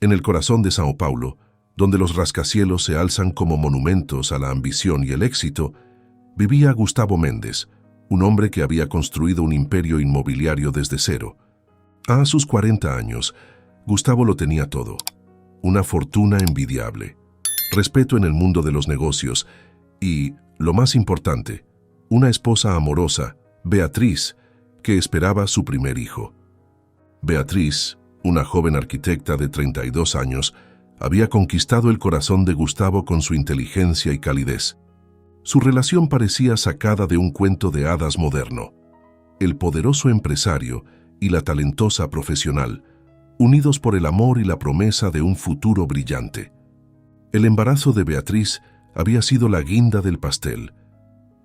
En el corazón de São Paulo, donde los rascacielos se alzan como monumentos a la ambición y el éxito, vivía Gustavo Mendes, un hombre que había construido un imperio inmobiliario desde cero. A sus 40 años, Gustavo lo tenía todo. Una fortuna envidiable, respeto en el mundo de los negocios y, lo más importante, una esposa amorosa, Beatriz, que esperaba su primer hijo. Beatriz, una joven arquitecta de 32 años, había conquistado el corazón de Gustavo con su inteligencia y calidez. Su relación parecía sacada de un cuento de hadas moderno. El poderoso empresario y la talentosa profesional, unidos por el amor y la promesa de un futuro brillante. El embarazo de Beatriz había sido la guinda del pastel,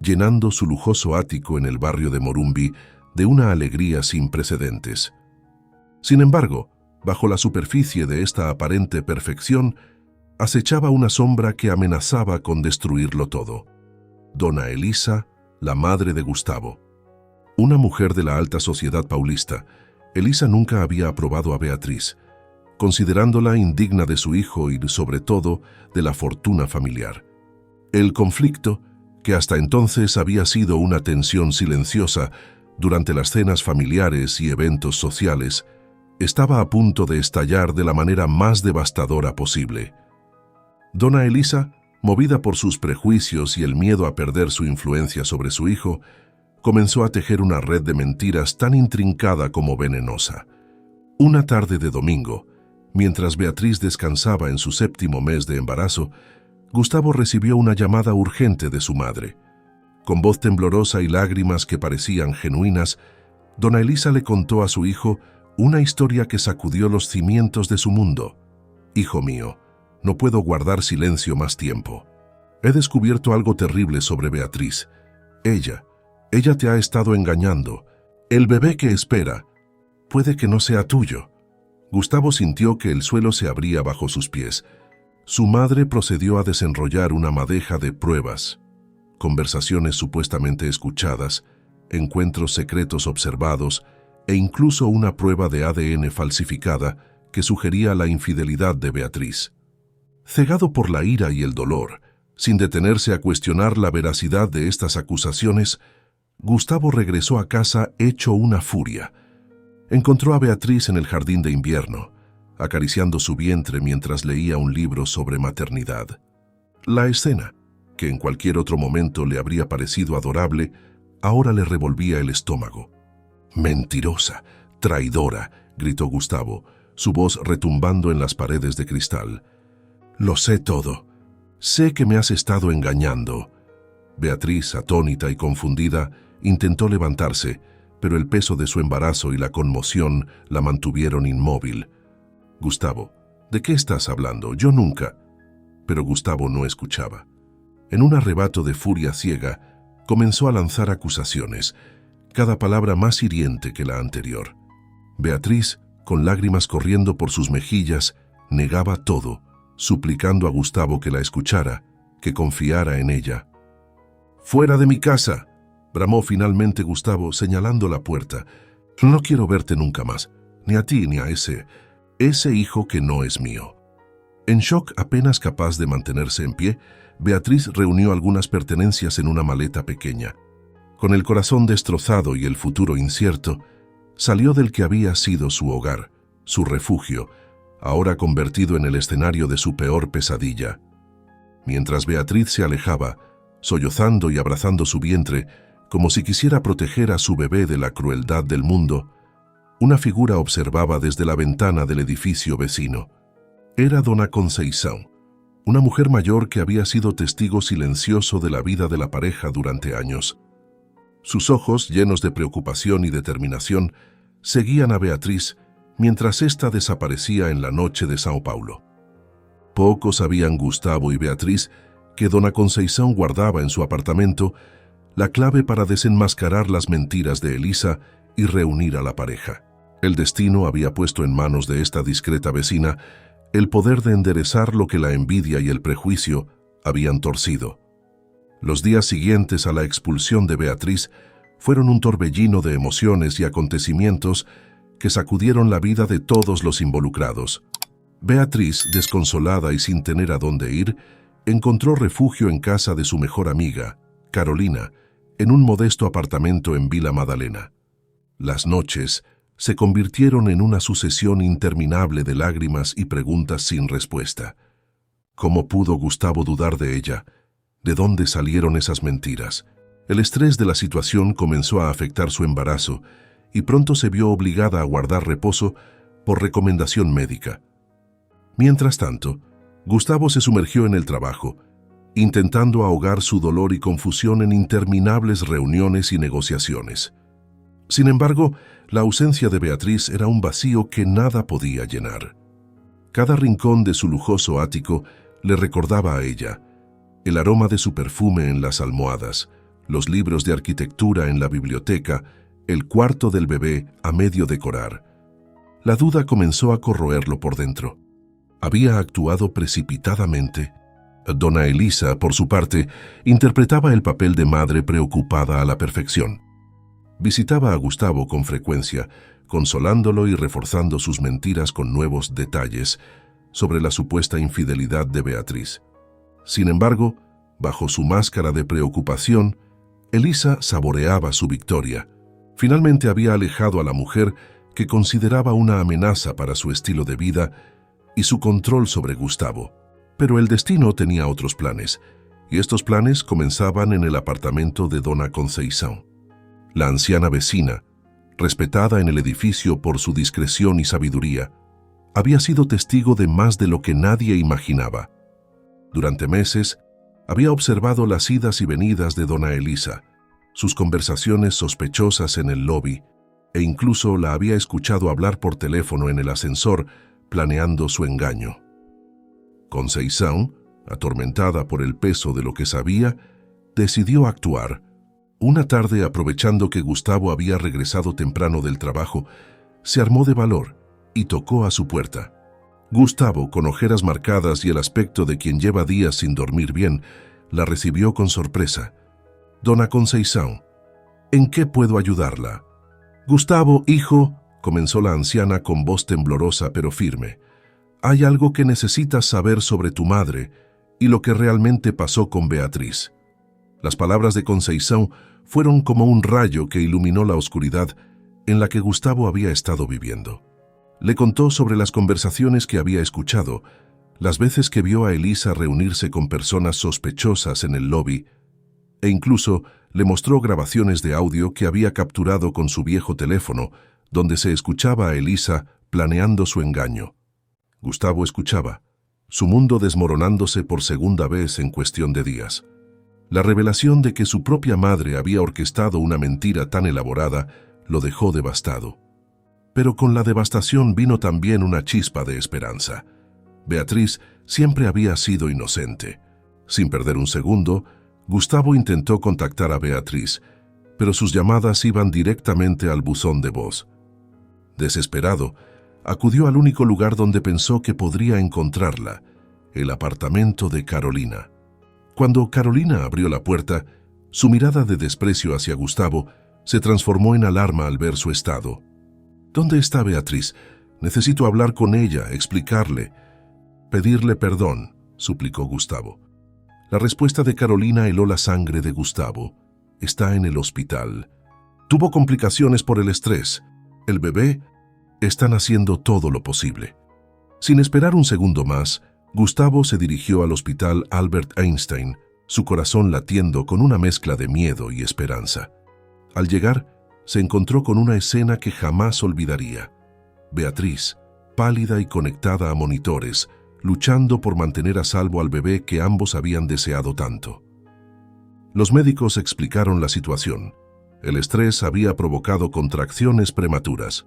llenando su lujoso ático en el barrio de Morumbi de una alegría sin precedentes. Sin embargo, bajo la superficie de esta aparente perfección, acechaba una sombra que amenazaba con destruirlo todo. Dona Elisa, la madre de Gustavo. Una mujer de la alta sociedad paulista, Elisa nunca había aprobado a Beatriz, considerándola indigna de su hijo y, sobre todo, de la fortuna familiar. El conflicto, que hasta entonces había sido una tensión silenciosa durante las cenas familiares y eventos sociales, estaba a punto de estallar de la manera más devastadora posible. Dona Elisa, movida por sus prejuicios y el miedo a perder su influencia sobre su hijo, comenzó a tejer una red de mentiras tan intrincada como venenosa. Una tarde de domingo, mientras Beatriz descansaba en su 7º mes de embarazo, Gustavo recibió una llamada urgente de su madre. Con voz temblorosa y lágrimas que parecían genuinas, Dona Elisa le contó a su hijo una historia que sacudió los cimientos de su mundo. «Hijo mío, no puedo guardar silencio más tiempo. He descubierto algo terrible sobre Beatriz. Ella te ha estado engañando. El bebé que espera puede que no sea tuyo». Gustavo sintió que el suelo se abría bajo sus pies. Su madre procedió a desenrollar una madeja de pruebas, conversaciones supuestamente escuchadas, encuentros secretos observados e incluso una prueba de ADN falsificada que sugería la infidelidad de Beatriz. Cegado por la ira y el dolor, sin detenerse a cuestionar la veracidad de estas acusaciones, Gustavo regresó a casa hecho una furia. Encontró a Beatriz en el jardín de invierno, acariciando su vientre mientras leía un libro sobre maternidad. La escena, que en cualquier otro momento le habría parecido adorable, ahora le revolvía el estómago. «Mentirosa, traidora», gritó Gustavo, su voz retumbando en las paredes de cristal. «Lo sé todo. Sé que me has estado engañando». Beatriz, atónita y confundida, intentó levantarse, pero el peso de su embarazo y la conmoción la mantuvieron inmóvil. «Gustavo, ¿de qué estás hablando? Yo nunca». Pero Gustavo no escuchaba. En un arrebato de furia ciega, comenzó a lanzar acusaciones, cada palabra más hiriente que la anterior. Beatriz, con lágrimas corriendo por sus mejillas, negaba todo, suplicando a Gustavo que la escuchara, que confiara en ella. «¡Fuera de mi casa!», bramó finalmente Gustavo, señalando la puerta. «No quiero verte nunca más, ni a ti ni a ese hijo que no es mío». En shock, apenas capaz de mantenerse en pie, Beatriz reunió algunas pertenencias en una maleta pequeña. Con el corazón destrozado y el futuro incierto, salió del que había sido su hogar, su refugio, ahora convertido en el escenario de su peor pesadilla. Mientras Beatriz se alejaba, sollozando y abrazando su vientre, como si quisiera proteger a su bebé de la crueldad del mundo, una figura observaba desde la ventana del edificio vecino. Era Dona Conceição, una mujer mayor que había sido testigo silencioso de la vida de la pareja durante años. Sus ojos, llenos de preocupación y determinación, seguían a Beatriz mientras ésta desaparecía en la noche de São Paulo. Poco sabían Gustavo y Beatriz que Dona Conceição guardaba en su apartamento la clave para desenmascarar las mentiras de Elisa y reunir a la pareja. El destino había puesto en manos de esta discreta vecina el poder de enderezar lo que la envidia y el prejuicio habían torcido. Los días siguientes a la expulsión de Beatriz fueron un torbellino de emociones y acontecimientos que sacudieron la vida de todos los involucrados. Beatriz, desconsolada y sin tener a dónde ir, encontró refugio en casa de su mejor amiga, Carolina, en un modesto apartamento en Vila Madalena. Las noches se convirtieron en una sucesión interminable de lágrimas y preguntas sin respuesta. ¿Cómo pudo Gustavo dudar de ella? ¿De dónde salieron esas mentiras? El estrés de la situación comenzó a afectar su embarazo y pronto se vio obligada a guardar reposo por recomendación médica. Mientras tanto, Gustavo se sumergió en el trabajo, intentando ahogar su dolor y confusión en interminables reuniones y negociaciones. Sin embargo, la ausencia de Beatriz era un vacío que nada podía llenar. Cada rincón de su lujoso ático le recordaba a ella: el aroma de su perfume en las almohadas, los libros de arquitectura en la biblioteca, el cuarto del bebé a medio decorar. La duda comenzó a corroerlo por dentro. ¿Había actuado precipitadamente? Dona Elisa, por su parte, interpretaba el papel de madre preocupada a la perfección. Visitaba a Gustavo con frecuencia, consolándolo y reforzando sus mentiras con nuevos detalles sobre la supuesta infidelidad de Beatriz. Sin embargo, bajo su máscara de preocupación, Elisa saboreaba su victoria. Finalmente había alejado a la mujer que consideraba una amenaza para su estilo de vida y su control sobre Gustavo. Pero el destino tenía otros planes, y estos planes comenzaban en el apartamento de Dona Conceição. La anciana vecina, respetada en el edificio por su discreción y sabiduría, había sido testigo de más de lo que nadie imaginaba. Durante meses, había observado las idas y venidas de Dona Elisa, sus conversaciones sospechosas en el lobby, e incluso la había escuchado hablar por teléfono en el ascensor, planeando su engaño. Conceição, atormentada por el peso de lo que sabía, decidió actuar. Una tarde, aprovechando que Gustavo había regresado temprano del trabajo, se armó de valor y tocó a su puerta. Gustavo, con ojeras marcadas y el aspecto de quien lleva días sin dormir bien, la recibió con sorpresa. «Dona Conceição, ¿en qué puedo ayudarla?» «Gustavo, hijo», comenzó la anciana con voz temblorosa pero firme, «hay algo que necesitas saber sobre tu madre y lo que realmente pasó con Beatriz». Las palabras de Conceição fueron como un rayo que iluminó la oscuridad en la que Gustavo había estado viviendo. Le contó sobre las conversaciones que había escuchado, las veces que vio a Elisa reunirse con personas sospechosas en el lobby, e incluso le mostró grabaciones de audio que había capturado con su viejo teléfono, donde se escuchaba a Elisa planeando su engaño. Gustavo escuchaba, su mundo desmoronándose por segunda vez en cuestión de días. La revelación de que su propia madre había orquestado una mentira tan elaborada lo dejó devastado. Pero con la devastación vino también una chispa de esperanza. Beatriz siempre había sido inocente. Sin perder un segundo, Gustavo intentó contactar a Beatriz, pero sus llamadas iban directamente al buzón de voz. Desesperado, acudió al único lugar donde pensó que podría encontrarla, el apartamento de Carolina. Cuando Carolina abrió la puerta, su mirada de desprecio hacia Gustavo se transformó en alarma al ver su estado. «¿Dónde está Beatriz? Necesito hablar con ella, explicarle, pedirle perdón», suplicó Gustavo. La respuesta de Carolina heló la sangre de Gustavo. «Está en el hospital. Tuvo complicaciones por el estrés. El bebé están haciendo todo lo posible». Sin esperar un segundo más, Gustavo se dirigió al hospital Albert Einstein, su corazón latiendo con una mezcla de miedo y esperanza. Al llegar, se encontró con una escena que jamás olvidaría. Beatriz, pálida y conectada a monitores, luchando por mantener a salvo al bebé que ambos habían deseado tanto. Los médicos explicaron la situación. El estrés había provocado contracciones prematuras.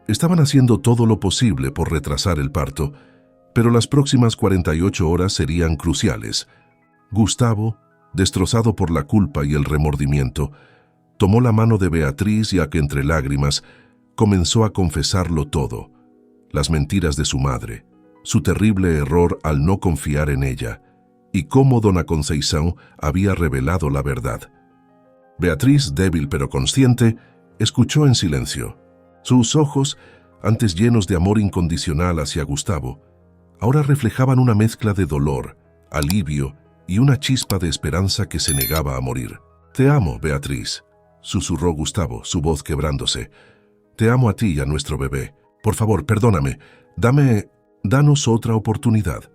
Estaban haciendo todo lo posible por retrasar el parto, pero las próximas 48 horas serían cruciales. Gustavo, destrozado por la culpa y el remordimiento, tomó la mano de Beatriz y a que entre lágrimas comenzó a confesarlo todo: las mentiras de su madre, su terrible error al no confiar en ella, y cómo Dona Conceição había revelado la verdad. Beatriz, débil pero consciente, escuchó en silencio. Sus ojos, antes llenos de amor incondicional hacia Gustavo, ahora reflejaban una mezcla de dolor, alivio y una chispa de esperanza que se negaba a morir. «Te amo, Beatriz», susurró Gustavo, su voz quebrándose. «Te amo a ti y a nuestro bebé. Por favor, perdóname. Danos otra oportunidad».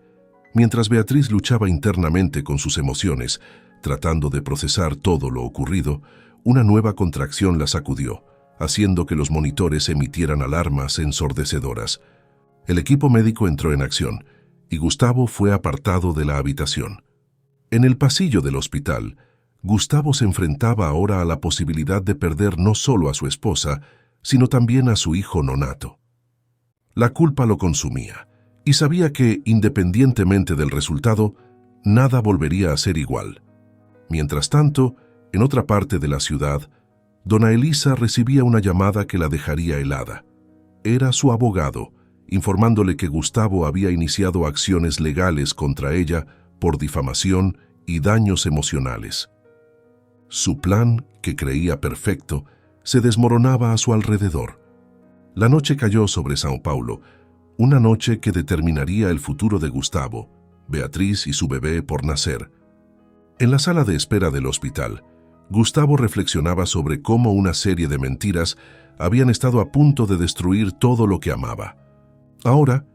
Mientras Beatriz luchaba internamente con sus emociones, tratando de procesar todo lo ocurrido, una nueva contracción la sacudió, haciendo que los monitores emitieran alarmas ensordecedoras. El equipo médico entró en acción y Gustavo fue apartado de la habitación. En el pasillo del hospital, Gustavo se enfrentaba ahora a la posibilidad de perder no solo a su esposa, sino también a su hijo nonato. La culpa lo consumía, y sabía que, independientemente del resultado, nada volvería a ser igual. Mientras tanto, en otra parte de la ciudad, dona Elisa recibía una llamada que la dejaría helada. Era su abogado, informándole que Gustavo había iniciado acciones legales contra ella por difamación y daños emocionales. Su plan, que creía perfecto, se desmoronaba a su alrededor. La noche cayó sobre São Paulo, una noche que determinaría el futuro de Gustavo, Beatriz y su bebé por nacer. En la sala de espera del hospital, Gustavo reflexionaba sobre cómo una serie de mentiras habían estado a punto de destruir todo lo que amaba. Ahora,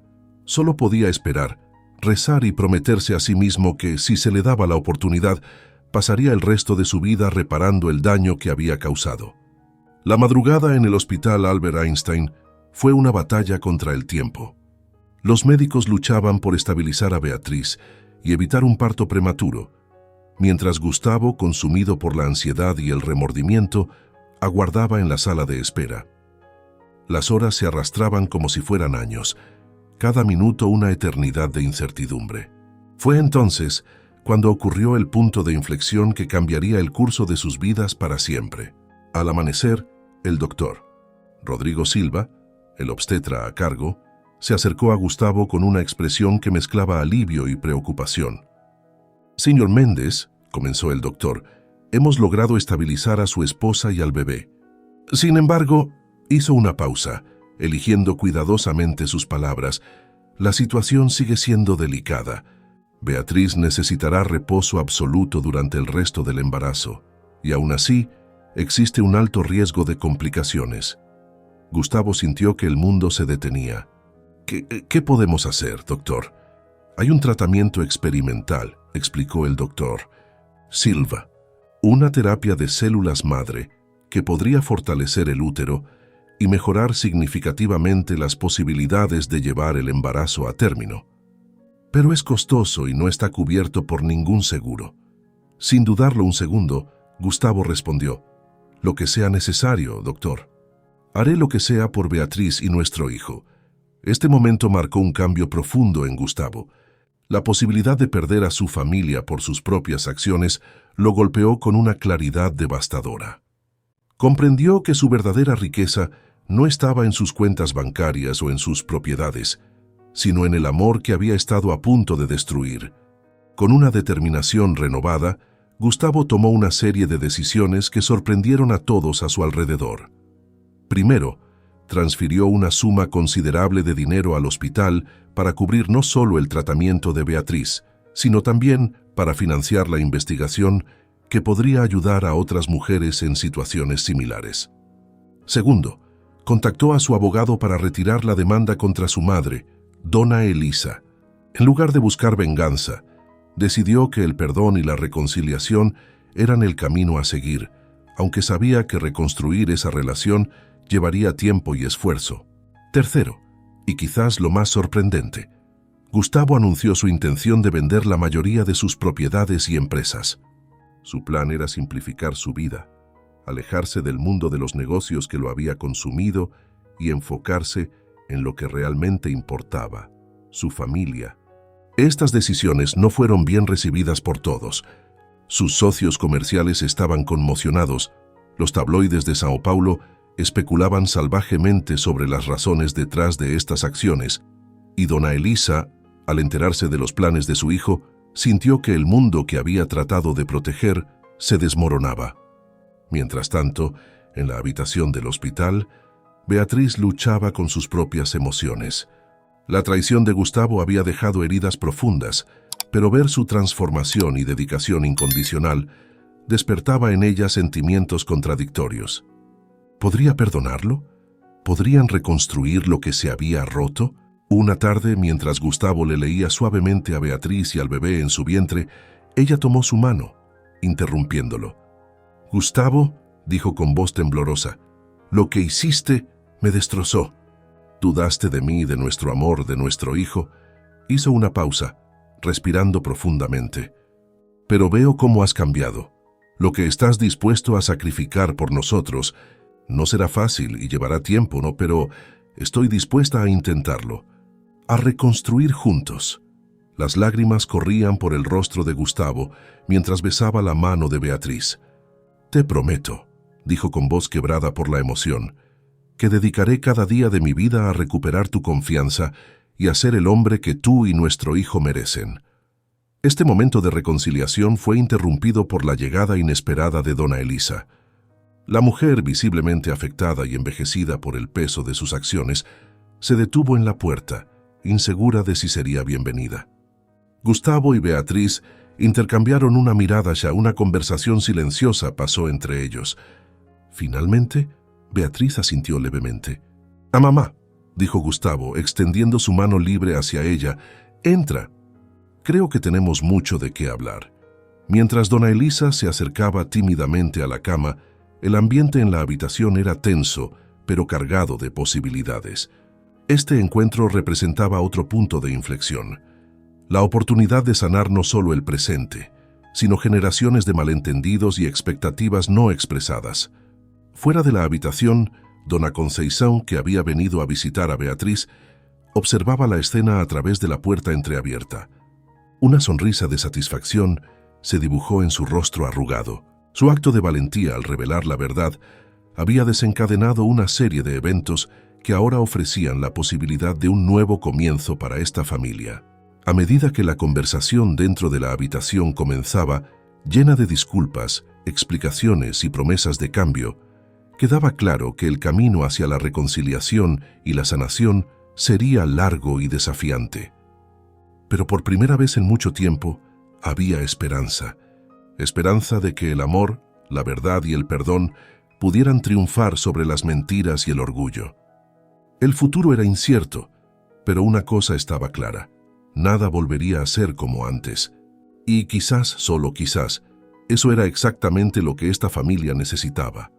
solo podía esperar, rezar y prometerse a sí mismo que, si se le daba la oportunidad, pasaría el resto de su vida reparando el daño que había causado. La madrugada en el hospital Albert Einstein fue una batalla contra el tiempo. Los médicos luchaban por estabilizar a Beatriz y evitar un parto prematuro, mientras Gustavo, consumido por la ansiedad y el remordimiento, aguardaba en la sala de espera. Las horas se arrastraban como si fueran años, cada minuto una eternidad de incertidumbre. Fue entonces cuando ocurrió el punto de inflexión que cambiaría el curso de sus vidas para siempre. Al amanecer, el doctor Rodrigo Silva, el obstetra a cargo, se acercó a Gustavo con una expresión que mezclaba alivio y preocupación. «Señor Méndez», comenzó el doctor, «hemos logrado estabilizar a su esposa y al bebé». Sin embargo, hizo una pausa, eligiendo cuidadosamente sus palabras. «La situación sigue siendo delicada. Beatriz necesitará reposo absoluto durante el resto del embarazo, y aún así, existe un alto riesgo de complicaciones». Gustavo sintió que el mundo se detenía. ¿Qué podemos hacer, doctor? «Hay un tratamiento experimental», explicó el doctor Silva, «una terapia de células madre que podría fortalecer el útero y mejorar significativamente las posibilidades de llevar el embarazo a término. Pero es costoso y no está cubierto por ningún seguro». Sin dudarlo un segundo, Gustavo respondió: «Lo que sea necesario, doctor. Haré lo que sea por Beatriz y nuestro hijo». Este momento marcó un cambio profundo en Gustavo. La posibilidad de perder a su familia por sus propias acciones lo golpeó con una claridad devastadora. Comprendió que su verdadera riqueza no estaba en sus cuentas bancarias o en sus propiedades, sino en el amor que había estado a punto de destruir. Con una determinación renovada, Gustavo tomó una serie de decisiones que sorprendieron a todos a su alrededor. Primero, transfirió una suma considerable de dinero al hospital para cubrir no solo el tratamiento de Beatriz, sino también para financiar la investigación que podría ayudar a otras mujeres en situaciones similares. Segundo, contactó a su abogado para retirar la demanda contra su madre, dona Elisa. En lugar de buscar venganza, decidió que el perdón y la reconciliación eran el camino a seguir, aunque sabía que reconstruir esa relación llevaría tiempo y esfuerzo. Tercero, y quizás lo más sorprendente, Gustavo anunció su intención de vender la mayoría de sus propiedades y empresas. Su plan era simplificar su vida, alejarse del mundo de los negocios que lo había consumido y enfocarse en lo que realmente importaba, su familia. Estas decisiones no fueron bien recibidas por todos. Sus socios comerciales estaban conmocionados. Los tabloides de São Paulo especulaban salvajemente sobre las razones detrás de estas acciones, y dona Elisa, al enterarse de los planes de su hijo, sintió que el mundo que había tratado de proteger se desmoronaba. Mientras tanto, en la habitación del hospital, Beatriz luchaba con sus propias emociones. La traición de Gustavo había dejado heridas profundas, pero ver su transformación y dedicación incondicional despertaba en ella sentimientos contradictorios. ¿Podría perdonarlo? ¿Podrían reconstruir lo que se había roto? Una tarde, mientras Gustavo le leía suavemente a Beatriz y al bebé en su vientre, ella tomó su mano, interrumpiéndolo. «Gustavo», dijo con voz temblorosa, «lo que hiciste me destrozó. Dudaste de mí, de nuestro amor, de nuestro hijo». Hizo una pausa, respirando profundamente. «Pero veo cómo has cambiado. Lo que estás dispuesto a sacrificar por nosotros no será fácil y llevará tiempo, ¿no? Pero estoy dispuesta a intentarlo, a reconstruir juntos». Las lágrimas corrían por el rostro de Gustavo mientras besaba la mano de Beatriz. «Te prometo», dijo con voz quebrada por la emoción, «que dedicaré cada día de mi vida a recuperar tu confianza y a ser el hombre que tú y nuestro hijo merecen». Este momento de reconciliación fue interrumpido por la llegada inesperada de Dona Elisa. La mujer, visiblemente afectada y envejecida por el peso de sus acciones, se detuvo en la puerta, insegura de si sería bienvenida. Gustavo y Beatriz intercambiaron una mirada, ya una conversación silenciosa pasó entre ellos. Finalmente, Beatriz asintió levemente. «A mamá», dijo Gustavo, extendiendo su mano libre hacia ella. «Entra. Creo que tenemos mucho de qué hablar». Mientras Dona Elisa se acercaba tímidamente a la cama, el ambiente en la habitación era tenso, pero cargado de posibilidades. Este encuentro representaba otro punto de inflexión. La oportunidad de sanar no solo el presente, sino generaciones de malentendidos y expectativas no expresadas. Fuera de la habitación, Dona Conceição, que había venido a visitar a Beatriz, observaba la escena a través de la puerta entreabierta. Una sonrisa de satisfacción se dibujó en su rostro arrugado. Su acto de valentía al revelar la verdad había desencadenado una serie de eventos que ahora ofrecían la posibilidad de un nuevo comienzo para esta familia. A medida que la conversación dentro de la habitación comenzaba, llena de disculpas, explicaciones y promesas de cambio, quedaba claro que el camino hacia la reconciliación y la sanación sería largo y desafiante. Pero por primera vez en mucho tiempo había esperanza. Esperanza de que el amor, la verdad y el perdón pudieran triunfar sobre las mentiras y el orgullo. El futuro era incierto, pero una cosa estaba clara: nada volvería a ser como antes. Y quizás, solo quizás, eso era exactamente lo que esta familia necesitaba.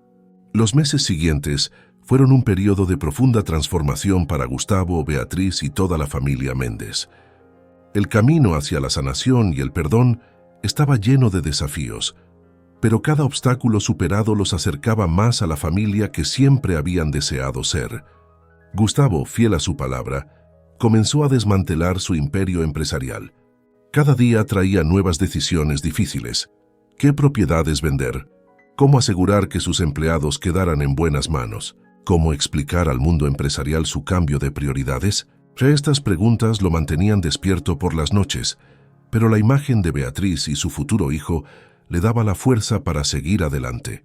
Los meses siguientes fueron un periodo de profunda transformación para Gustavo, Beatriz y toda la familia Méndez. El camino hacia la sanación y el perdón estaba lleno de desafíos, pero cada obstáculo superado los acercaba más a la familia que siempre habían deseado ser. Gustavo, fiel a su palabra, comenzó a desmantelar su imperio empresarial. Cada día traía nuevas decisiones difíciles. ¿Qué propiedades vender? ¿Cómo asegurar que sus empleados quedaran en buenas manos? ¿Cómo explicar al mundo empresarial su cambio de prioridades? Estas preguntas lo mantenían despierto por las noches, pero la imagen de Beatriz y su futuro hijo le daba la fuerza para seguir adelante.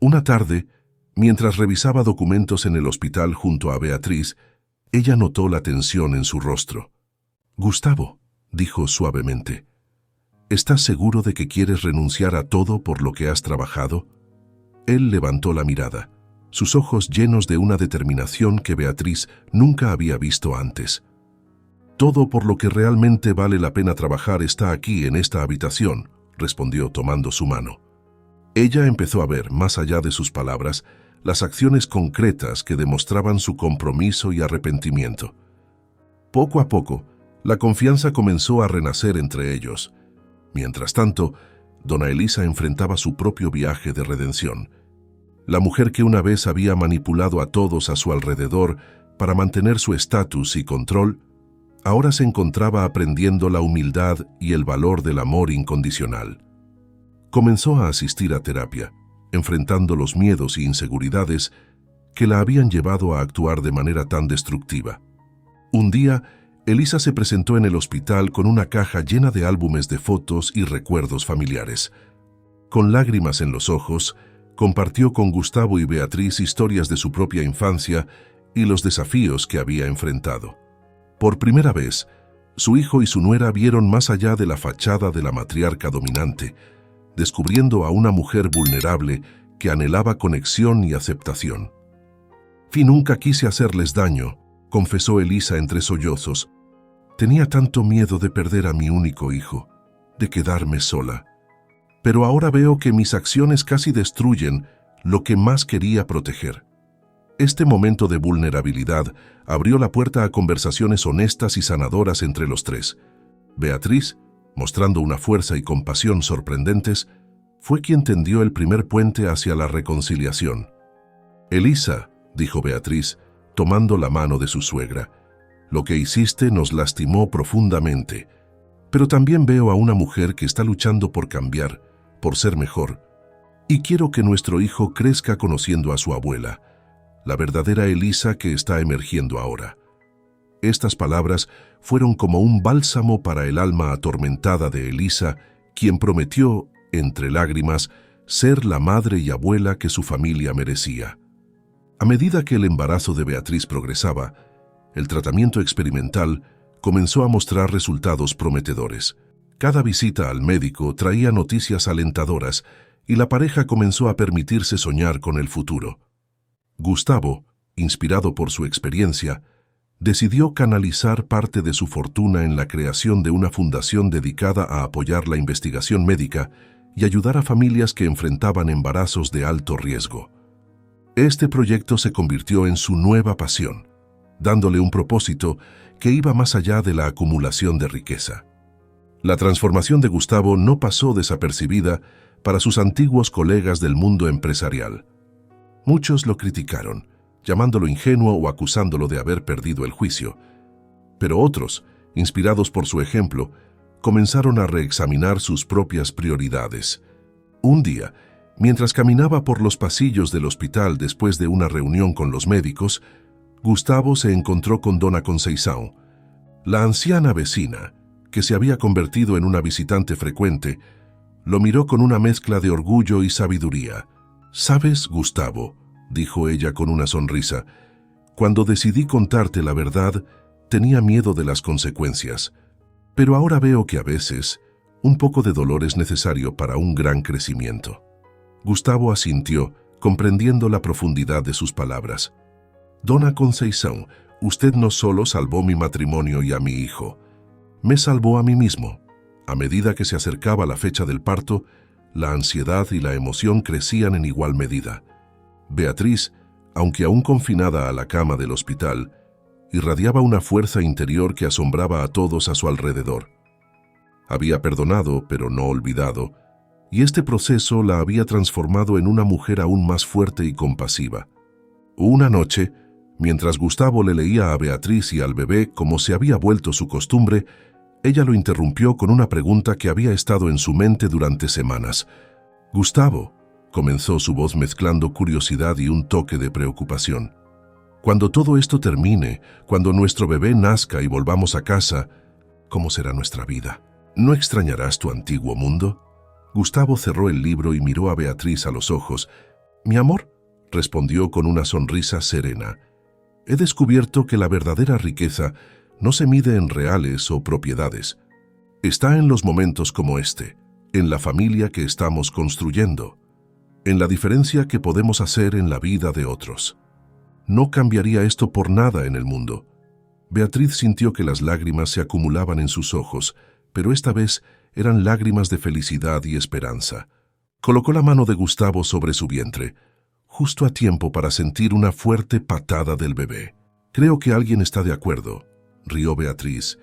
Una tarde, mientras revisaba documentos en el hospital junto a Beatriz, ella notó la tensión en su rostro. «Gustavo», dijo suavemente, «¿estás seguro de que quieres renunciar a todo por lo que has trabajado?» Él levantó la mirada, sus ojos llenos de una determinación que Beatriz nunca había visto antes. «Todo por lo que realmente vale la pena trabajar está aquí, en esta habitación», respondió tomando su mano. Ella empezó a ver, más allá de sus palabras, las acciones concretas que demostraban su compromiso y arrepentimiento. Poco a poco, la confianza comenzó a renacer entre ellos. Mientras tanto, Dona Elisa enfrentaba su propio viaje de redención. La mujer que una vez había manipulado a todos a su alrededor para mantener su estatus y control, ahora se encontraba aprendiendo la humildad y el valor del amor incondicional. Comenzó a asistir a terapia, enfrentando los miedos e inseguridades que la habían llevado a actuar de manera tan destructiva. Un día, Elisa se presentó en el hospital con una caja llena de álbumes de fotos y recuerdos familiares. Con lágrimas en los ojos, compartió con Gustavo y Beatriz historias de su propia infancia y los desafíos que había enfrentado. Por primera vez, su hijo y su nuera vieron más allá de la fachada de la matriarca dominante, descubriendo a una mujer vulnerable que anhelaba conexión y aceptación. Nunca quise hacerles daño, confesó Elisa entre sollozos. Tenía tanto miedo de perder a mi único hijo, de quedarme sola. Pero ahora veo que mis acciones casi destruyen lo que más quería proteger. Este momento de vulnerabilidad abrió la puerta a conversaciones honestas y sanadoras entre los tres. Beatriz, mostrando una fuerza y compasión sorprendentes, fue quien tendió el primer puente hacia la reconciliación. «Elisa», dijo Beatriz, tomando la mano de su suegra, «lo que hiciste nos lastimó profundamente, pero también veo a una mujer que está luchando por cambiar, por ser mejor, y quiero que nuestro hijo crezca conociendo a su abuela, la verdadera Elisa que está emergiendo ahora». Estas palabras fueron como un bálsamo para el alma atormentada de Elisa, quien prometió, entre lágrimas, ser la madre y abuela que su familia merecía. A medida que el embarazo de Beatriz progresaba, el tratamiento experimental comenzó a mostrar resultados prometedores. Cada visita al médico traía noticias alentadoras y la pareja comenzó a permitirse soñar con el futuro. Gustavo, inspirado por su experiencia, decidió canalizar parte de su fortuna en la creación de una fundación dedicada a apoyar la investigación médica y ayudar a familias que enfrentaban embarazos de alto riesgo. Este proyecto se convirtió en su nueva pasión, dándole un propósito que iba más allá de la acumulación de riqueza. La transformación de Gustavo no pasó desapercibida para sus antiguos colegas del mundo empresarial. Muchos lo criticaron, llamándolo ingenuo o acusándolo de haber perdido el juicio. Pero otros, inspirados por su ejemplo, comenzaron a reexaminar sus propias prioridades. Un día, mientras caminaba por los pasillos del hospital después de una reunión con los médicos, Gustavo se encontró con Dona Conceição, la anciana vecina, que se había convertido en una visitante frecuente. Lo miró con una mezcla de orgullo y sabiduría. «¿Sabes, Gustavo?», dijo ella con una sonrisa, «cuando decidí contarte la verdad, tenía miedo de las consecuencias. Pero ahora veo que a veces, un poco de dolor es necesario para un gran crecimiento». Gustavo asintió, comprendiendo la profundidad de sus palabras. «Dona Conceição, usted no solo salvó mi matrimonio y a mi hijo, me salvó a mí mismo». A medida que se acercaba la fecha del parto, la ansiedad y la emoción crecían en igual medida. Beatriz, aunque aún confinada a la cama del hospital, irradiaba una fuerza interior que asombraba a todos a su alrededor. Había perdonado, pero no olvidado, y este proceso la había transformado en una mujer aún más fuerte y compasiva. Una noche, mientras Gustavo le leía a Beatriz y al bebé como se había vuelto su costumbre, ella lo interrumpió con una pregunta que había estado en su mente durante semanas. «Gustavo», comenzó su voz mezclando curiosidad y un toque de preocupación, «cuando todo esto termine, cuando nuestro bebé nazca y volvamos a casa, ¿cómo será nuestra vida? ¿No extrañarás tu antiguo mundo?». Gustavo cerró el libro y miró a Beatriz a los ojos. «Mi amor», respondió con una sonrisa serena, «he descubierto que la verdadera riqueza no se mide en reales o propiedades. Está en los momentos como este, en la familia que estamos construyendo, en la diferencia que podemos hacer en la vida de otros. No cambiaría esto por nada en el mundo». Beatriz sintió que las lágrimas se acumulaban en sus ojos, pero esta vez eran lágrimas de felicidad y esperanza. Colocó la mano de Gustavo sobre su vientre, justo a tiempo para sentir una fuerte patada del bebé. «Creo que alguien está de acuerdo», rió Beatriz.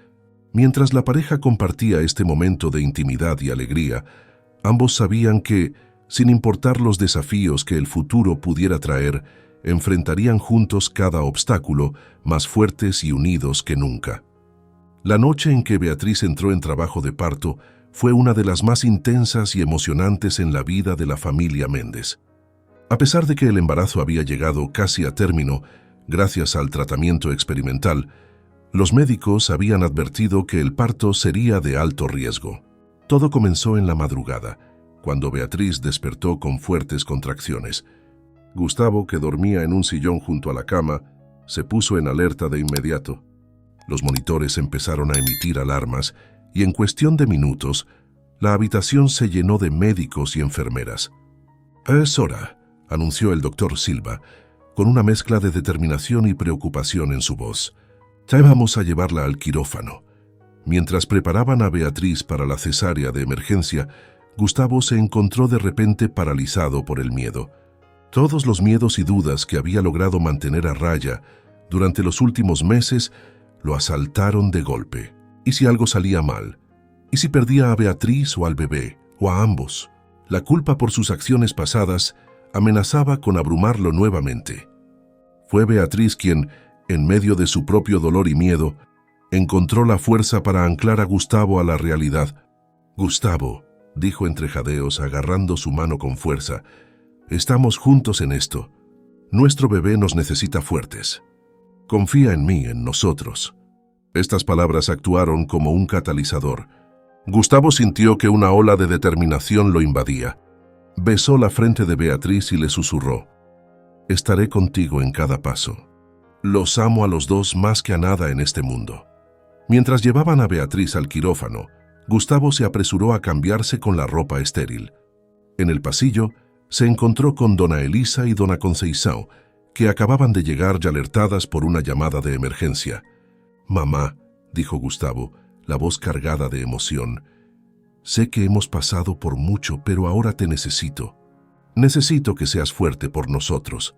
Mientras la pareja compartía este momento de intimidad y alegría, ambos sabían que, sin importar los desafíos que el futuro pudiera traer, enfrentarían juntos cada obstáculo, más fuertes y unidos que nunca. La noche en que Beatriz entró en trabajo de parto fue una de las más intensas y emocionantes en la vida de la familia Méndez. A pesar de que el embarazo había llegado casi a término, gracias al tratamiento experimental, los médicos habían advertido que el parto sería de alto riesgo. Todo comenzó en la madrugada, cuando Beatriz despertó con fuertes contracciones. Gustavo, que dormía en un sillón junto a la cama, se puso en alerta de inmediato. Los monitores empezaron a emitir alarmas y en cuestión de minutos, la habitación se llenó de médicos y enfermeras. «Es hora», anunció el doctor Silva, con una mezcla de determinación y preocupación en su voz. «Ya vamos a llevarla al quirófano». Mientras preparaban a Beatriz para la cesárea de emergencia, Gustavo se encontró de repente paralizado por el miedo. Todos los miedos y dudas que había logrado mantener a raya durante los últimos meses lo asaltaron de golpe. ¿Y si algo salía mal? ¿Y si perdía a Beatriz o al bebé, o a ambos? La culpa por sus acciones pasadas amenazaba con abrumarlo nuevamente. Fue Beatriz quien, en medio de su propio dolor y miedo, encontró la fuerza para anclar a Gustavo a la realidad. «Gustavo», dijo entre jadeos, agarrando su mano con fuerza, «estamos juntos en esto. Nuestro bebé nos necesita fuertes. Confía en mí, en nosotros». Estas palabras actuaron como un catalizador. Gustavo sintió que una ola de determinación lo invadía. Besó la frente de Beatriz y le susurró: «Estaré contigo en cada paso. Los amo a los dos más que a nada en este mundo». Mientras llevaban a Beatriz al quirófano, Gustavo se apresuró a cambiarse con la ropa estéril. En el pasillo, se encontró con dona Elisa y dona Conceição, que acababan de llegar ya alertadas por una llamada de emergencia. «Mamá», dijo Gustavo, la voz cargada de emoción, «sé que hemos pasado por mucho, pero ahora te necesito. Necesito que seas fuerte por nosotros».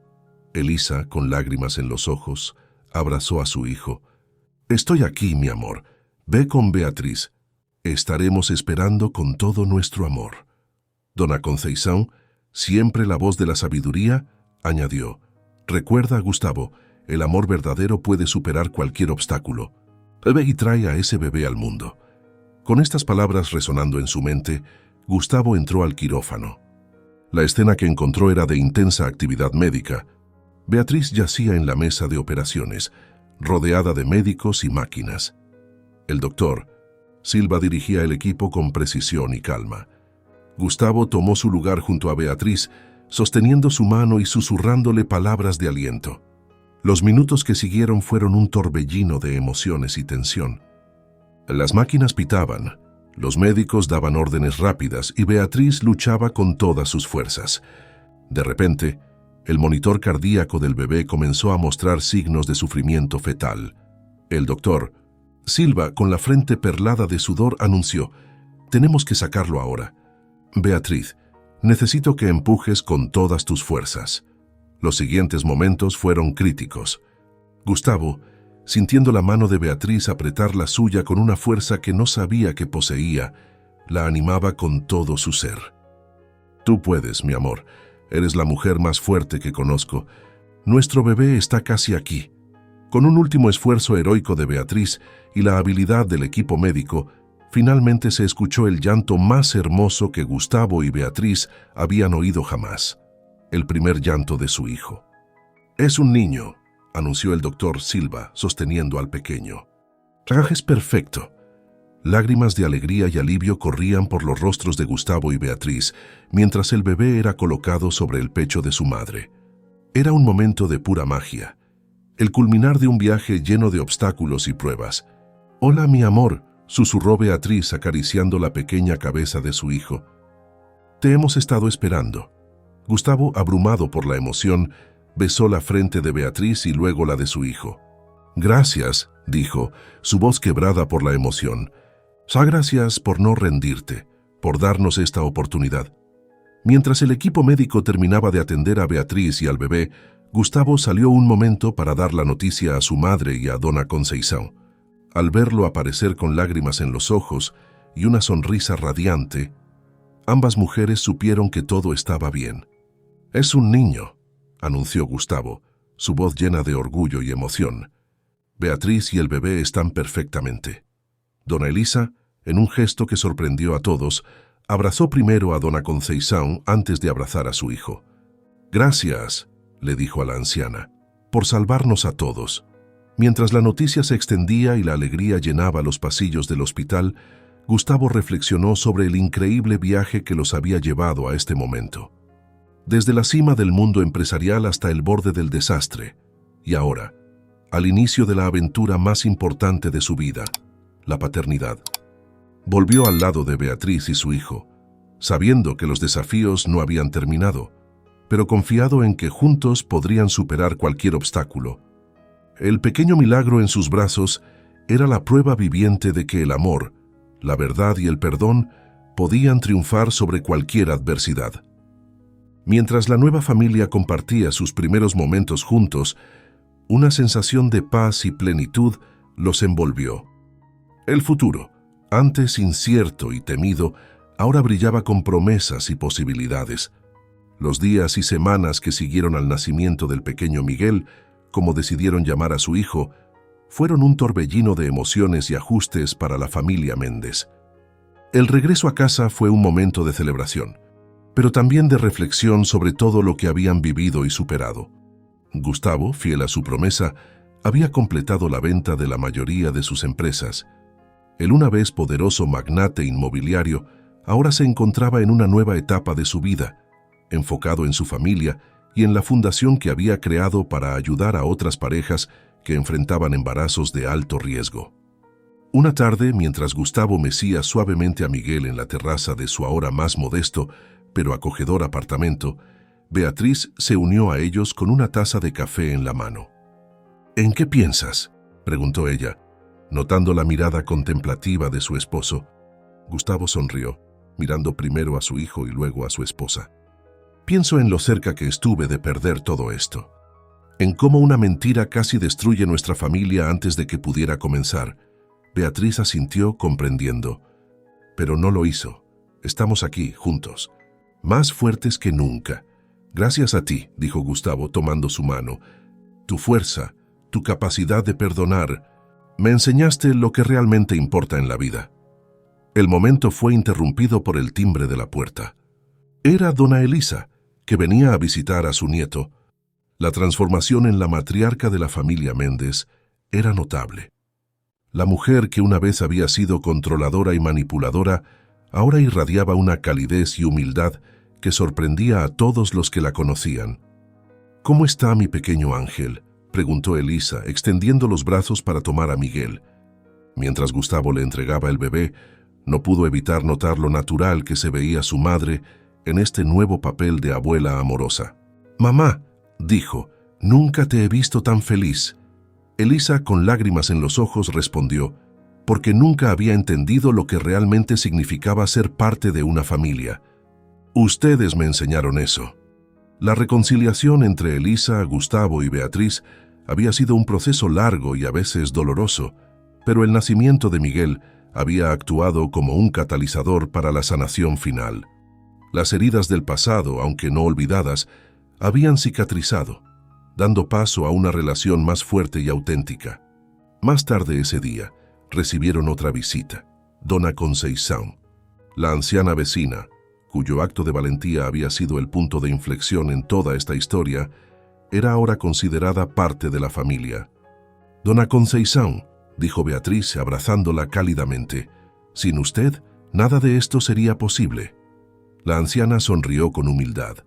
Elisa, con lágrimas en los ojos, abrazó a su hijo. «Estoy aquí, mi amor. Ve con Beatriz. Estaremos esperando con todo nuestro amor». Dona Conceição, siempre la voz de la sabiduría, añadió: «Recuerda, Gustavo, el amor verdadero puede superar cualquier obstáculo. Ve y trae a ese bebé al mundo». Con estas palabras resonando en su mente, Gustavo entró al quirófano. La escena que encontró era de intensa actividad médica. Beatriz yacía en la mesa de operaciones, rodeada de médicos y máquinas. El doctor Silva dirigía el equipo con precisión y calma. Gustavo tomó su lugar junto a Beatriz, sosteniendo su mano y susurrándole palabras de aliento. Los minutos que siguieron fueron un torbellino de emociones y tensión. Las máquinas pitaban, los médicos daban órdenes rápidas y Beatriz luchaba con todas sus fuerzas. De repente, el monitor cardíaco del bebé comenzó a mostrar signos de sufrimiento fetal. El doctor Silva, con la frente perlada de sudor, anunció: «Tenemos que sacarlo ahora. Beatriz, necesito que empujes con todas tus fuerzas». Los siguientes momentos fueron críticos. Gustavo, sintiendo la mano de Beatriz apretar la suya con una fuerza que no sabía que poseía, la animaba con todo su ser. «Tú puedes, mi amor. Eres la mujer más fuerte que conozco. Nuestro bebé está casi aquí». Con un último esfuerzo heroico de Beatriz y la habilidad del equipo médico, finalmente se escuchó el llanto más hermoso que Gustavo y Beatriz habían oído jamás. El primer llanto de su hijo. «Es un niño», anunció el doctor Silva, sosteniendo al pequeño. «Es perfecto». Lágrimas de alegría y alivio corrían por los rostros de Gustavo y Beatriz, mientras el bebé era colocado sobre el pecho de su madre. Era un momento de pura magia, el culminar de un viaje lleno de obstáculos y pruebas. «Hola, mi amor», susurró Beatriz acariciando la pequeña cabeza de su hijo. «Te hemos estado esperando». Gustavo, abrumado por la emoción, besó la frente de Beatriz y luego la de su hijo. «Gracias», dijo, su voz quebrada por la emoción. «Gracias por no rendirte, por darnos esta oportunidad». Mientras el equipo médico terminaba de atender a Beatriz y al bebé, Gustavo salió un momento para dar la noticia a su madre y a dona Conceição. Al verlo aparecer con lágrimas en los ojos y una sonrisa radiante, ambas mujeres supieron que todo estaba bien. «Es un niño», anunció Gustavo, su voz llena de orgullo y emoción. «Beatriz y el bebé están perfectamente». Dona Elisa, en un gesto que sorprendió a todos, abrazó primero a dona Conceição antes de abrazar a su hijo. «Gracias», le dijo a la anciana, «por salvarnos a todos». Mientras la noticia se extendía y la alegría llenaba los pasillos del hospital, Gustavo reflexionó sobre el increíble viaje que los había llevado a este momento. Desde la cima del mundo empresarial hasta el borde del desastre. Y ahora, al inicio de la aventura más importante de su vida, la paternidad. Volvió al lado de Beatriz y su hijo, sabiendo que los desafíos no habían terminado, pero confiado en que juntos podrían superar cualquier obstáculo. El pequeño milagro en sus brazos era la prueba viviente de que el amor, la verdad y el perdón podían triunfar sobre cualquier adversidad. Mientras la nueva familia compartía sus primeros momentos juntos, una sensación de paz y plenitud los envolvió. El futuro, antes incierto y temido, ahora brillaba con promesas y posibilidades. Los días y semanas que siguieron al nacimiento del pequeño Miguel, como decidieron llamar a su hijo, fueron un torbellino de emociones y ajustes para la familia Méndez. El regreso a casa fue un momento de celebración, pero también de reflexión sobre todo lo que habían vivido y superado. Gustavo, fiel a su promesa, había completado la venta de la mayoría de sus empresas. El una vez poderoso magnate inmobiliario ahora se encontraba en una nueva etapa de su vida, enfocado en su familia y en la fundación que había creado para ayudar a otras parejas que enfrentaban embarazos de alto riesgo. Una tarde, mientras Gustavo mecía suavemente a Miguel en la terraza de su ahora más modesto, pero acogedor apartamento, Beatriz se unió a ellos con una taza de café en la mano. «¿En qué piensas?», preguntó ella, notando la mirada contemplativa de su esposo. Gustavo sonrió, mirando primero a su hijo y luego a su esposa. «Pienso en lo cerca que estuve de perder todo esto, en cómo una mentira casi destruye nuestra familia antes de que pudiera comenzar». Beatriz asintió comprendiendo. «Pero no lo hizo. Estamos aquí, juntos, más fuertes que nunca. Gracias a ti», dijo Gustavo tomando su mano. «Tu fuerza, tu capacidad de perdonar, me enseñaste lo que realmente importa en la vida». El momento fue interrumpido por el timbre de la puerta. Era dona Elisa, que venía a visitar a su nieto. La transformación en la matriarca de la familia Méndez era notable. La mujer que una vez había sido controladora y manipuladora, ahora irradiaba una calidez y humildad que sorprendía a todos los que la conocían. «¿Cómo está mi pequeño ángel?», preguntó Elisa, extendiendo los brazos para tomar a Miguel. Mientras Gustavo le entregaba el bebé, no pudo evitar notar lo natural que se veía su madre en este nuevo papel de abuela amorosa. «Mamá», dijo, «nunca te he visto tan feliz». Elisa, con lágrimas en los ojos, respondió, «porque nunca había entendido lo que realmente significaba ser parte de una familia. Ustedes me enseñaron eso». La reconciliación entre Elisa, Gustavo y Beatriz había sido un proceso largo y a veces doloroso, pero el nacimiento de Miguel había actuado como un catalizador para la sanación final. Las heridas del pasado, aunque no olvidadas, habían cicatrizado, dando paso a una relación más fuerte y auténtica. Más tarde ese día, recibieron otra visita, dona Conceição, la anciana vecina, cuyo acto de valentía había sido el punto de inflexión en toda esta historia, era ahora considerada parte de la familia. «Dona Conceição», dijo Beatriz abrazándola cálidamente, «sin usted, nada de esto sería posible». La anciana sonrió con humildad.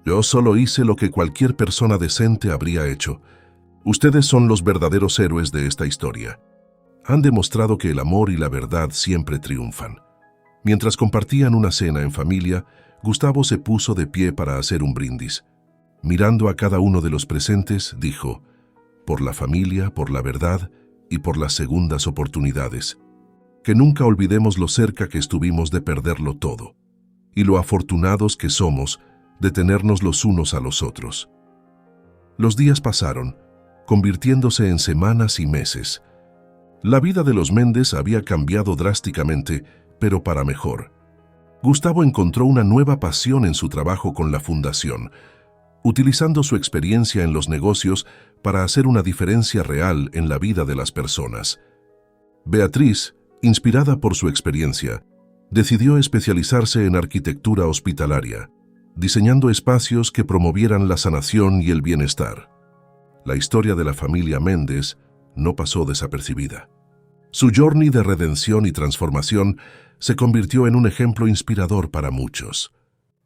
«Yo solo hice lo que cualquier persona decente habría hecho. Ustedes son los verdaderos héroes de esta historia. Han demostrado que el amor y la verdad siempre triunfan». Mientras compartían una cena en familia, Gustavo se puso de pie para hacer un brindis. Mirando a cada uno de los presentes, dijo, «Por la familia, por la verdad y por las segundas oportunidades. Que nunca olvidemos lo cerca que estuvimos de perderlo todo, y lo afortunados que somos de tenernos los unos a los otros». Los días pasaron, convirtiéndose en semanas y meses. La vida de los Méndez había cambiado drásticamente, pero para mejor. Gustavo encontró una nueva pasión en su trabajo con la fundación, utilizando su experiencia en los negocios para hacer una diferencia real en la vida de las personas. Beatriz, inspirada por su experiencia, decidió especializarse en arquitectura hospitalaria, diseñando espacios que promovieran la sanación y el bienestar. La historia de la familia Méndez no pasó desapercibida. Su journey de redención y transformación se convirtió en un ejemplo inspirador para muchos.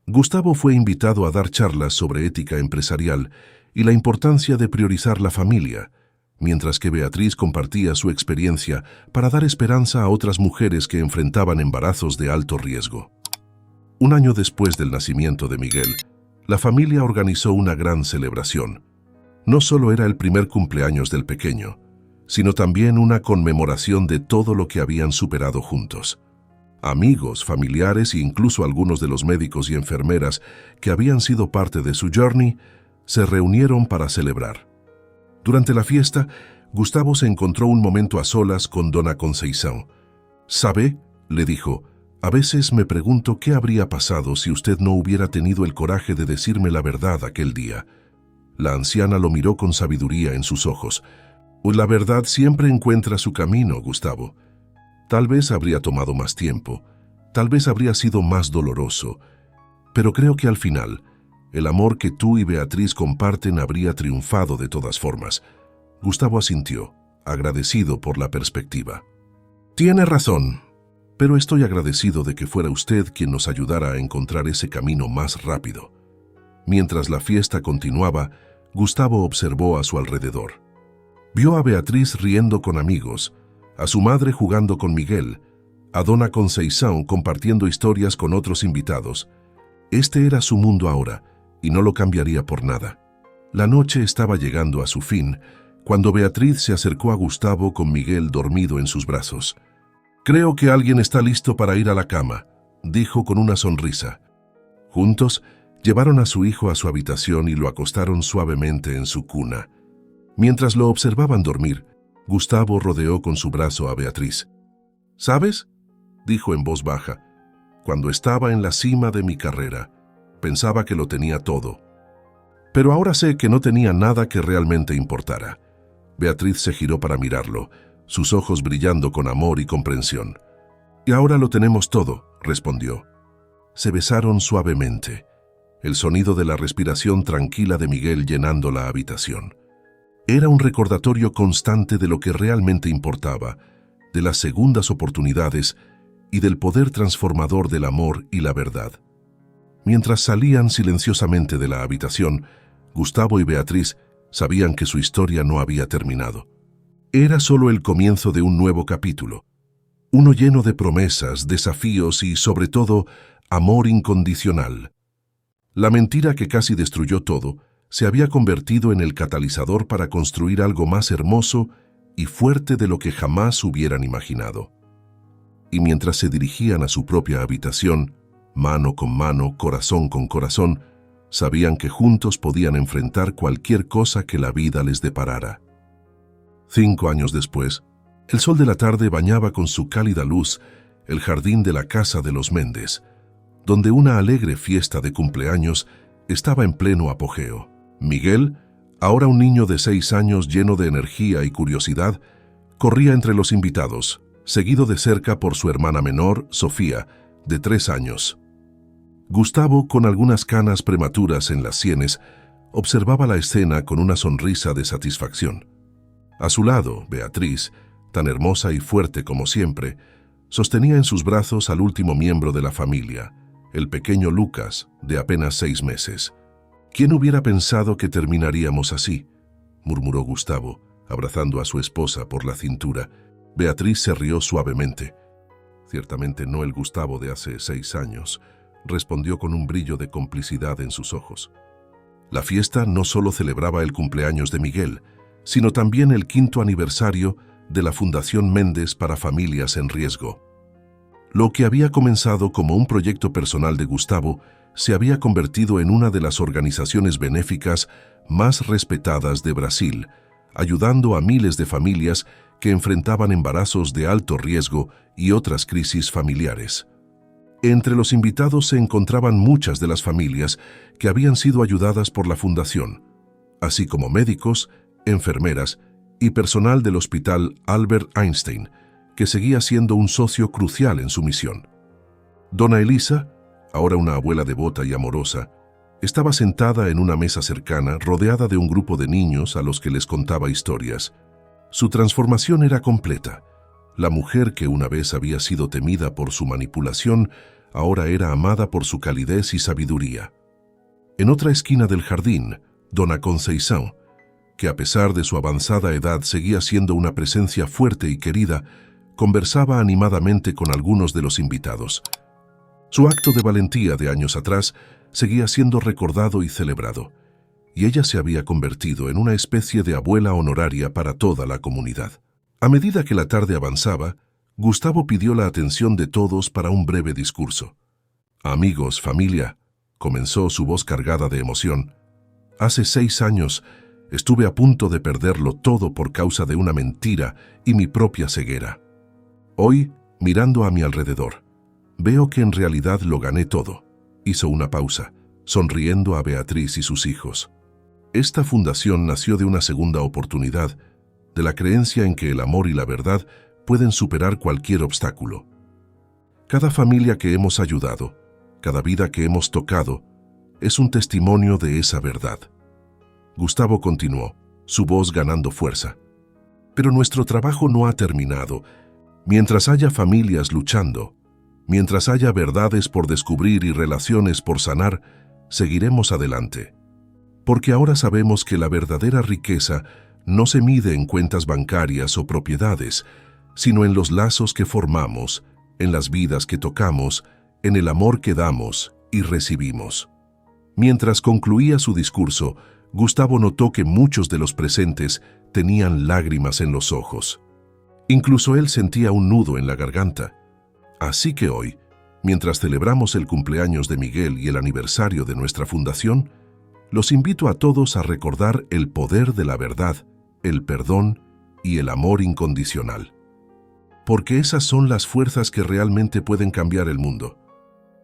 Gustavo fue invitado a dar charlas sobre ética empresarial y la importancia de priorizar la familia, mientras que Beatriz compartía su experiencia para dar esperanza a otras mujeres que enfrentaban embarazos de alto riesgo. Un año después del nacimiento de Miguel, la familia organizó una gran celebración. No solo era el primer cumpleaños del pequeño, sino también una conmemoración de todo lo que habían superado juntos. Amigos, familiares e incluso algunos de los médicos y enfermeras que habían sido parte de su journey se reunieron para celebrar. Durante la fiesta, Gustavo se encontró un momento a solas con Dona Conceição. «¿Sabe?», le dijo, «a veces me pregunto qué habría pasado si usted no hubiera tenido el coraje de decirme la verdad aquel día». La anciana lo miró con sabiduría en sus ojos. «La verdad siempre encuentra su camino, Gustavo. Tal vez habría tomado más tiempo, tal vez habría sido más doloroso, pero creo que al final, el amor que tú y Beatriz comparten habría triunfado de todas formas». Gustavo asintió, agradecido por la perspectiva. «Tiene razón, pero estoy agradecido de que fuera usted quien nos ayudara a encontrar ese camino más rápido». Mientras la fiesta continuaba, Gustavo observó a su alrededor. Vio a Beatriz riendo con amigos, a su madre jugando con Miguel, a Dona Conceição compartiendo historias con otros invitados. Este era su mundo ahora, y no lo cambiaría por nada. La noche estaba llegando a su fin, cuando Beatriz se acercó a Gustavo con Miguel dormido en sus brazos. «Creo que alguien está listo para ir a la cama», dijo con una sonrisa. Juntos, llevaron a su hijo a su habitación y lo acostaron suavemente en su cuna. Mientras lo observaban dormir, Gustavo rodeó con su brazo a Beatriz. «¿Sabes?», dijo en voz baja, «cuando estaba en la cima de mi carrera, pensaba que lo tenía todo. Pero ahora sé que no tenía nada que realmente importara». Beatriz se giró para mirarlo, sus ojos brillando con amor y comprensión. «Y ahora lo tenemos todo», respondió. Se besaron suavemente, el sonido de la respiración tranquila de Miguel llenando la habitación. Era un recordatorio constante de lo que realmente importaba, de las segundas oportunidades y del poder transformador del amor y la verdad. Mientras salían silenciosamente de la habitación, Gustavo y Beatriz sabían que su historia no había terminado. Era solo el comienzo de un nuevo capítulo, uno lleno de promesas, desafíos y, sobre todo, amor incondicional. La mentira que casi destruyó todo se había convertido en el catalizador para construir algo más hermoso y fuerte de lo que jamás hubieran imaginado. Y mientras se dirigían a su propia habitación, mano con mano, corazón con corazón, sabían que juntos podían enfrentar cualquier cosa que la vida les deparara. 5 años después, el sol de la tarde bañaba con su cálida luz el jardín de la casa de los Méndez, donde una alegre fiesta de cumpleaños estaba en pleno apogeo. Miguel, ahora un niño de 6 años lleno de energía y curiosidad, corría entre los invitados, seguido de cerca por su hermana menor, Sofía, de 3 años. Gustavo, con algunas canas prematuras en las sienes, observaba la escena con una sonrisa de satisfacción. A su lado, Beatriz, tan hermosa y fuerte como siempre, sostenía en sus brazos al último miembro de la familia, el pequeño Lucas, de apenas 6 meses. «¿Quién hubiera pensado que terminaríamos así?», murmuró Gustavo, abrazando a su esposa por la cintura. Beatriz se rió suavemente. «Ciertamente no el Gustavo de hace 6 años», respondió con un brillo de complicidad en sus ojos. La fiesta no solo celebraba el cumpleaños de Miguel, sino también el 5º aniversario de la Fundación Méndez para Familias en Riesgo. Lo que había comenzado como un proyecto personal de Gustavo se había convertido en una de las organizaciones benéficas más respetadas de Brasil, ayudando a miles de familias que enfrentaban embarazos de alto riesgo y otras crisis familiares. Entre los invitados se encontraban muchas de las familias que habían sido ayudadas por la fundación, así como médicos, enfermeras y personal del Hospital Albert Einstein, que seguía siendo un socio crucial en su misión. Dona Elisa, ahora una abuela devota y amorosa, estaba sentada en una mesa cercana, rodeada de un grupo de niños a los que les contaba historias. Su transformación era completa. La mujer que una vez había sido temida por su manipulación, ahora era amada por su calidez y sabiduría. En otra esquina del jardín, Dona Conceição, que a pesar de su avanzada edad seguía siendo una presencia fuerte y querida, conversaba animadamente con algunos de los invitados. Su acto de valentía de años atrás seguía siendo recordado y celebrado, y ella se había convertido en una especie de abuela honoraria para toda la comunidad. A medida que la tarde avanzaba, Gustavo pidió la atención de todos para un breve discurso. «Amigos, familia», comenzó su voz cargada de emoción. «Hace 6 años estuve a punto de perderlo todo por causa de una mentira y mi propia ceguera. Hoy, mirando a mi alrededor, veo que en realidad lo gané todo». Hizo una pausa, sonriendo a Beatriz y sus hijos. Esta fundación nació de una segunda oportunidad, de la creencia en que el amor y la verdad pueden superar cualquier obstáculo. Cada familia que hemos ayudado, cada vida que hemos tocado, es un testimonio de esa verdad. Gustavo continuó, su voz ganando fuerza. Pero nuestro trabajo no ha terminado. Mientras haya familias luchando, mientras haya verdades por descubrir y relaciones por sanar, seguiremos adelante. Porque ahora sabemos que la verdadera riqueza no se mide en cuentas bancarias o propiedades, sino en los lazos que formamos, en las vidas que tocamos, en el amor que damos y recibimos. Mientras concluía su discurso, Gustavo notó que muchos de los presentes tenían lágrimas en los ojos. Incluso él sentía un nudo en la garganta. Así que hoy, mientras celebramos el cumpleaños de Miguel y el aniversario de nuestra fundación, los invito a todos a recordar el poder de la verdad, el perdón y el amor incondicional. Porque esas son las fuerzas que realmente pueden cambiar el mundo.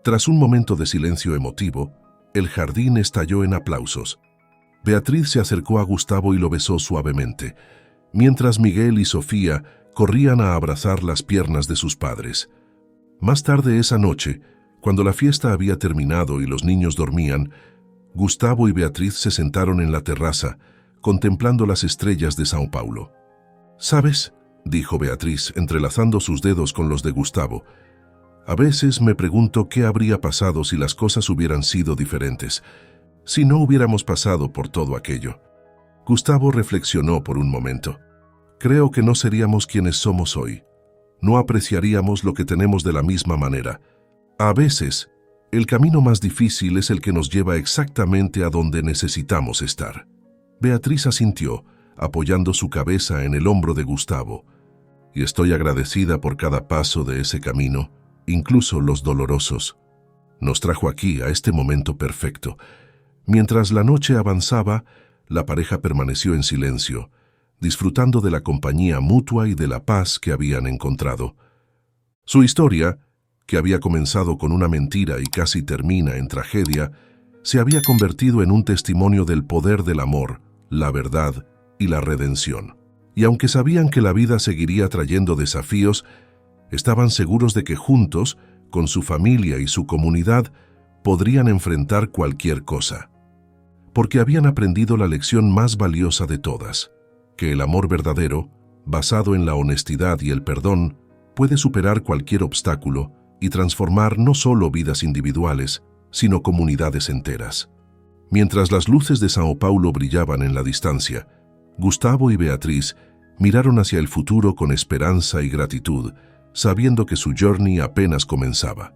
Tras un momento de silencio emotivo, el jardín estalló en aplausos. Beatriz se acercó a Gustavo y lo besó suavemente, mientras Miguel y Sofía corrían a abrazar las piernas de sus padres. Más tarde esa noche, cuando la fiesta había terminado y los niños dormían, Gustavo y Beatriz se sentaron en la terraza, contemplando las estrellas de São Paulo. «¿Sabes?», dijo Beatriz, entrelazando sus dedos con los de Gustavo. «A veces me pregunto qué habría pasado si las cosas hubieran sido diferentes, si no hubiéramos pasado por todo aquello». Gustavo reflexionó por un momento. «Creo que no seríamos quienes somos hoy. No apreciaríamos lo que tenemos de la misma manera. A veces, el camino más difícil es el que nos lleva exactamente a donde necesitamos estar». Beatriz asintió, apoyando su cabeza en el hombro de Gustavo. «Y estoy agradecida por cada paso de ese camino, incluso los dolorosos. Nos trajo aquí, a este momento perfecto». Mientras la noche avanzaba, la pareja permaneció en silencio, disfrutando de la compañía mutua y de la paz que habían encontrado. Su historia, que había comenzado con una mentira y casi termina en tragedia, se había convertido en un testimonio del poder del amor, la verdad y la redención. Y aunque sabían que la vida seguiría trayendo desafíos, estaban seguros de que juntos, con su familia y su comunidad, podrían enfrentar cualquier cosa. Porque habían aprendido la lección más valiosa de todas, que el amor verdadero, basado en la honestidad y el perdón, puede superar cualquier obstáculo y transformar no solo vidas individuales, sino comunidades enteras. Mientras las luces de São Paulo brillaban en la distancia, Gustavo y Beatriz miraron hacia el futuro con esperanza y gratitud, sabiendo que su journey apenas comenzaba.